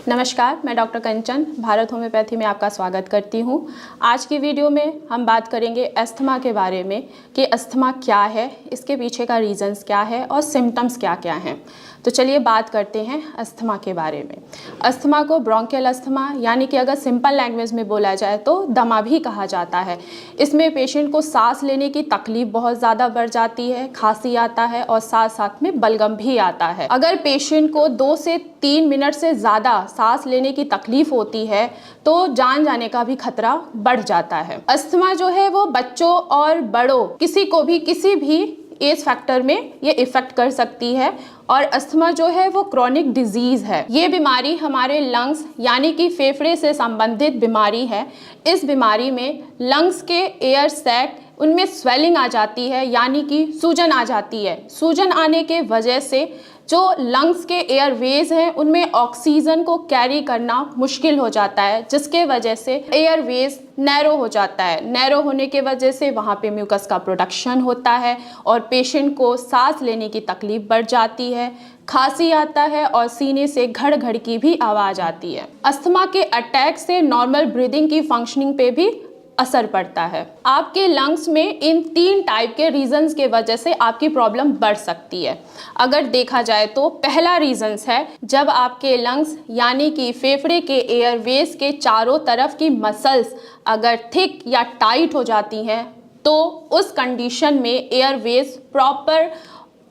नमस्कार, मैं डॉक्टर कंचन भारत होम्योपैथी में आपका स्वागत करती हूँ। आज की वीडियो में हम बात करेंगे अस्थमा के बारे में कि अस्थमा क्या है, इसके पीछे का रीजंस क्या है और सिम्टम्स क्या क्या हैं। तो चलिए बात करते हैं अस्थमा के बारे में। अस्थमा को ब्रोंकियल अस्थमा यानी कि अगर सिंपल लैंग्वेज में बोला जाए तो दमा भी कहा जाता है। इसमें पेशेंट को सांस लेने की तकलीफ बहुत ज़्यादा बढ़ जाती है, खांसी आता है और साथ साथ में बलगम भी आता है। अगर पेशेंट को 2 से 3 मिनट से ज़्यादा सांस लेने की तकलीफ होती है तो जान जाने का भी खतरा बढ़ जाता है। अस्थमा जो है वो बच्चों और बड़ों किसी को भी किसी भी एज फैक्टर में ये इफेक्ट कर सकती है और अस्थमा जो है वो क्रॉनिक डिजीज है। ये बीमारी हमारे लंग्स यानी कि फेफड़े से संबंधित बीमारी है। इस बीमारी में लंग्स के एयर सैक उनमें स्वेलिंग आ जाती है यानी कि सूजन आ जाती है। सूजन आने के वजह से जो लंग्स के एयरवेज हैं उनमें ऑक्सीजन को कैरी करना मुश्किल हो जाता है, जिसके वजह से एयरवेज नैरो हो जाता है। नैरो होने के वजह से वहाँ पे म्यूकस का प्रोडक्शन होता है और पेशेंट को सांस लेने की तकलीफ बढ़ जाती है, खांसी आता है और सीने से घड़ घड़ की भी आवाज़ आती है। अस्थमा के अटैक से नॉर्मल ब्रीदिंग की फंक्शनिंग पे भी असर पड़ता है। आपके लंग्स में इन 3 टाइप के रीजंस के वजह से आपकी प्रॉब्लम बढ़ सकती है। अगर देखा जाए तो पहला रीजंस है जब आपके लंग्स यानी कि फेफड़े के एयरवेज के चारों तरफ की मसल्स अगर थिक या टाइट हो जाती हैं तो उस कंडीशन में एयरवेज प्रॉपर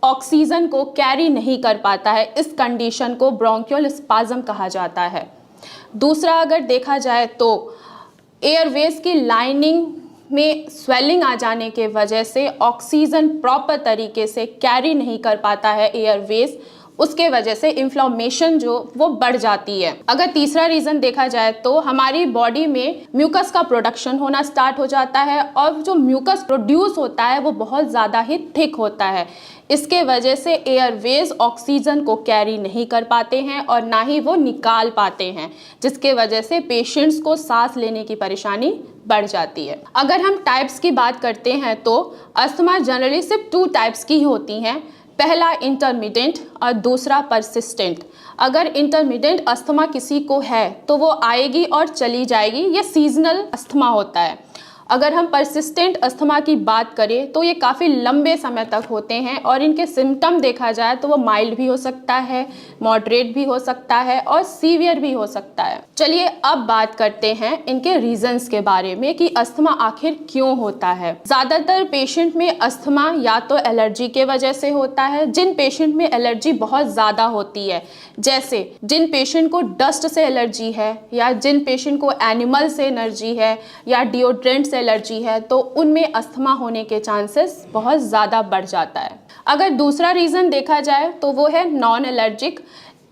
ऑक्सीजन को कैरी नहीं कर पाता है। इस कंडीशन को ब्रोंकियल स्पाज्म कहा जाता है। दूसरा अगर देखा जाए तो एयरवेज की लाइनिंग में स्वेलिंग आ जाने के वजह से ऑक्सीजन प्रॉपर तरीके से कैरी नहीं कर पाता है एयरवेज, उसके वजह से इन्फ्लेमेशन जो वो बढ़ जाती है। अगर तीसरा रीज़न देखा जाए तो हमारी बॉडी में म्यूकस का प्रोडक्शन होना स्टार्ट हो जाता है और जो म्यूकस प्रोड्यूस होता है वो बहुत ज़्यादा ही थिक होता है। इसके वजह से एयरवेज ऑक्सीजन को कैरी नहीं कर पाते हैं और ना ही वो निकाल पाते हैं, जिसके वजह से पेशेंट्स को सांस लेने की परेशानी बढ़ जाती है। अगर हम टाइप्स की बात करते हैं तो अस्थमा जनरली सिर्फ 2 टाइप्स की होती हैं। पहला इंटरमिटेंट और दूसरा परसिस्टेंट। अगर इंटरमिटेंट अस्थमा किसी को है तो वो आएगी और चली जाएगी, ये सीजनल अस्थमा होता है। अगर हम परसिस्टेंट अस्थमा की बात करें तो ये काफ़ी लंबे समय तक होते हैं और इनके सिम्टम देखा जाए तो वो माइल्ड भी हो सकता है, मॉडरेट भी हो सकता है और सीवियर भी हो सकता है। चलिए अब बात करते हैं इनके रीजंस के बारे में कि अस्थमा आखिर क्यों होता है। ज़्यादातर पेशेंट में अस्थमा या तो एलर्जी के वजह से होता है। जिन पेशेंट में एलर्जी बहुत ज़्यादा होती है, जैसे जिन पेशेंट को डस्ट से एलर्जी है या जिन पेशेंट को एनिमल से एलर्जी है या डिओड्रेंट एलर्जी है, तो उनमें अस्थमा होने के चांसेस बहुत ज़्यादा बढ़ जाता है। अगर दूसरा रीज़न देखा जाए तो वो है नॉन एलर्जिक।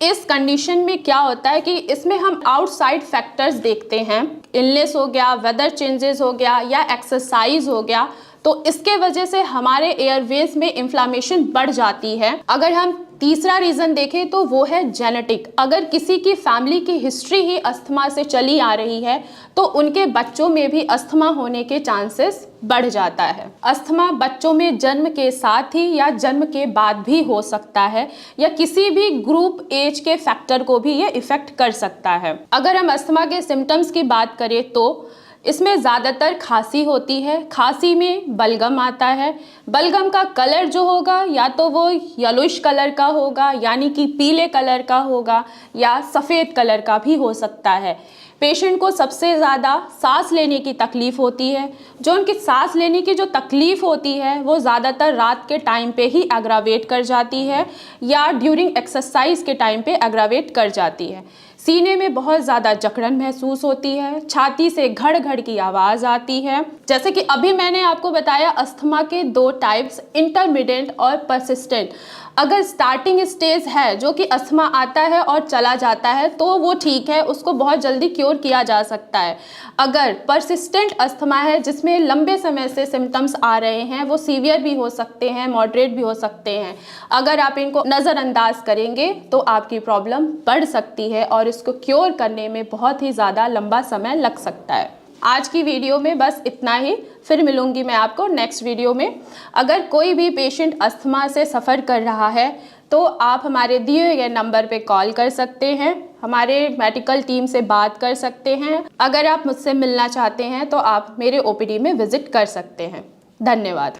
इस कंडीशन में क्या होता है कि इसमें हम आउटसाइड फैक्टर्स देखते हैं, इलनेस हो गया, वेदर चेंजेस हो गया या एक्सरसाइज हो गया, तो इसके वजह से हमारे एयरवेज में इन्फ्लेमेशन बढ़ जाती है। अगर हम तीसरा रीज़न देखें तो वो है जेनेटिक। अगर किसी की फैमिली की हिस्ट्री ही अस्थमा से चली आ रही है तो उनके बच्चों में भी अस्थमा होने के चांसेस बढ़ जाता है। अस्थमा बच्चों में जन्म के साथ ही या जन्म के बाद भी हो सकता है या किसी भी ग्रुप एज के फैक्टर को भी ये इफेक्ट कर सकता है। अगर हम अस्थमा के सिम्टम्स की बात करें तो इसमें ज़्यादातर खांसी होती है। खांसी में बलगम आता है। बलगम का कलर जो होगा या तो वो येलोइश कलर का होगा यानी कि पीले कलर का होगा या सफ़ेद कलर का भी हो सकता है। पेशेंट को सबसे ज़्यादा सांस लेने की तकलीफ़ होती है। जो उनकी सांस लेने की जो तकलीफ़ होती है वो ज़्यादातर रात के टाइम पे ही एग्रावेट कर जाती है या ड्यूरिंग एक्सरसाइज के टाइम पे एग्रावेट कर जाती है। सीने में बहुत ज़्यादा जकड़न महसूस होती है, छाती से घड़ घड़ की आवाज़ आती है। जैसे कि अभी मैंने आपको बताया अस्थमा के 2 टाइप्स, इंटरमिटेंट और परसिस्टेंट। अगर स्टार्टिंग स्टेज है जो कि अस्थमा आता है और चला जाता है तो वो ठीक है, उसको बहुत जल्दी क्योर किया जा सकता है। अगर परसिस्टेंट अस्थमा है जिसमें लंबे समय से सिम्टम्स आ रहे हैं, वो सीवियर भी हो सकते हैं, मॉडरेट भी हो सकते हैं। अगर आप इनको नज़रअंदाज करेंगे तो आपकी प्रॉब्लम बढ़ सकती है और इसको क्योर करने में बहुत ही ज़्यादा लंबा समय लग सकता है। आज की वीडियो में बस इतना ही, फिर मिलूंगी मैं आपको नेक्स्ट वीडियो में। अगर कोई भी पेशेंट अस्थमा से सफ़र कर रहा है तो आप हमारे दिए गए नंबर पे कॉल कर सकते हैं, हमारे मेडिकल टीम से बात कर सकते हैं। अगर आप मुझसे मिलना चाहते हैं तो आप मेरे ओपीडी में विजिट कर सकते हैं। धन्यवाद।